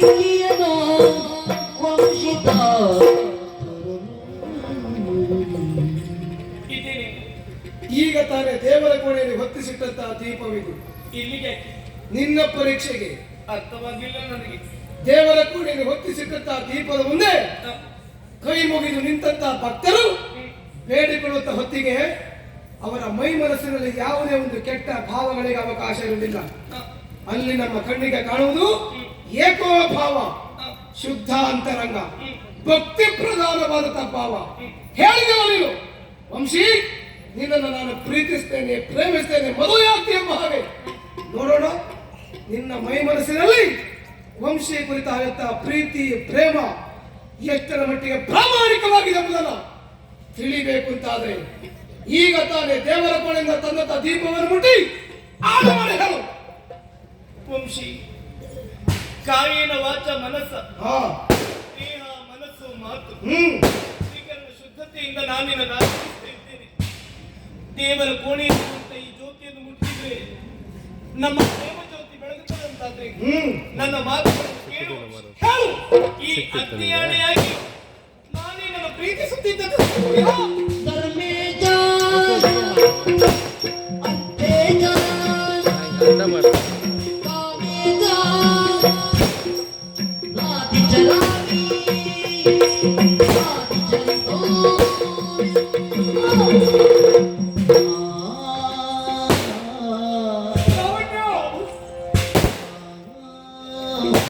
ಪ್ರೀತಿಯನೋ ವಂಶಿತ ಇದ್ದೇನೆ. ಈಗ ತಾನೇ ದೇವರ ಕೋಣೆಯಲ್ಲಿ ಹೊತ್ತಿಸಿಟ್ಟಂತಹ ದೀಪವಿದು. ಇಲ್ಲಿಗೆ ನಿನ್ನ ಪರೀಕ್ಷೆಗೆ ಅರ್ಥವಾಗಿಲ್ಲ ನನಗೆ. ದೇವರ ಕೋಣೆಯಲ್ಲಿ ಹೊತ್ತಿಸಿಟ್ಟಂತಹ ದೀಪದ ಮುಂದೆ ಕೈ ಮುಗಿದು ನಿಂತಹ ಭಕ್ತರು ಬೇಡಿಕೊಳ್ಳುತ್ತ ಹೊತ್ತಿಗೆ ಅವರ ಮೈ ಮನಸ್ಸಿನಲ್ಲಿ ಯಾವುದೇ ಒಂದು ಕೆಟ್ಟ ಭಾವಗಳಿಗೆ ಅವಕಾಶ ಇರುವುದಿಲ್ಲ. ಅಲ್ಲಿ ನಮ್ಮ ಕಣ್ಣಿಗೆ ಕಾಣುವುದು ಏಕೋ ಭಾವ, ಶುದ್ಧ ಅಂತರಂಗ, ಭಕ್ತಿ ಪ್ರಧಾನವಾದಂತಹ ಭಾವ. ಹೇಳಿದವ ನೀನು ವಂಶಿ, ನಿನ್ನನ್ನು ನಾನು ಪ್ರೀತಿಸ್ತೇನೆ, ಪ್ರೇಮಿಸ್ತೇನೆ, ಮದುವೆ ಆಗ್ತೀಯ ಎಂಬ ಹಾಗೆ ನೋಡೋಣ ನಿನ್ನ ಮೈ ಮನಸ್ಸಿನಲ್ಲಿ ವಂಶಿ ಕುರಿತಾದಂತಹ ಪ್ರೀತಿ ಪ್ರೇಮ ಎಷ್ಟರ ಮಟ್ಟಿಗೆ ಪ್ರಾಮಾಣಿಕವಾಗಿದೆ ಎಂಬುದನ್ನು ತಿಳಿಬೇಕು ಅಂತಾದ್ರೆ ಈಗ ತಾನೇ ದೇವರ ಕೋಣೆಯಿಂದ ತಂದಂತ ದೀಪವನ್ನು ಮುಟ್ಟಿ ಆಗ ಮಾಡಿ ಹೇಳು. ವಂಶಿ, ಕಾಯಿನ ವಾಚ ಮನಸ್ಸ, ದೇಹ ಮನಸ್ಸು ಮಾತು ಶ್ರೀಕರಣ ಶುದ್ಧತೆಯಿಂದ ನಾನಿನ ಆಚರಿಸ್ತಾ ಇದ್ದೇನೆ. ದೇವರ ಕೋಣೆಯಿಂದ ಈ ಜ್ಯೋತಿಯನ್ನು ಮುಟ್ಟಿದ್ರೆ ನಮ್ಮ ಪ್ರೇಮ ಜ್ಯೋತಿ ಬೆಳಗುತ್ತದಂತಾದ್ರೆ ನನ್ನ ಮಾತುಗಳನ್ನು ಕೇಳು. ಈ ಅಜ್ಞಾನಿಯಾಗಿ ನಾನೇ ನನ್ನ ಪ್ರೀತಿಸುತ್ತಿದ್ದ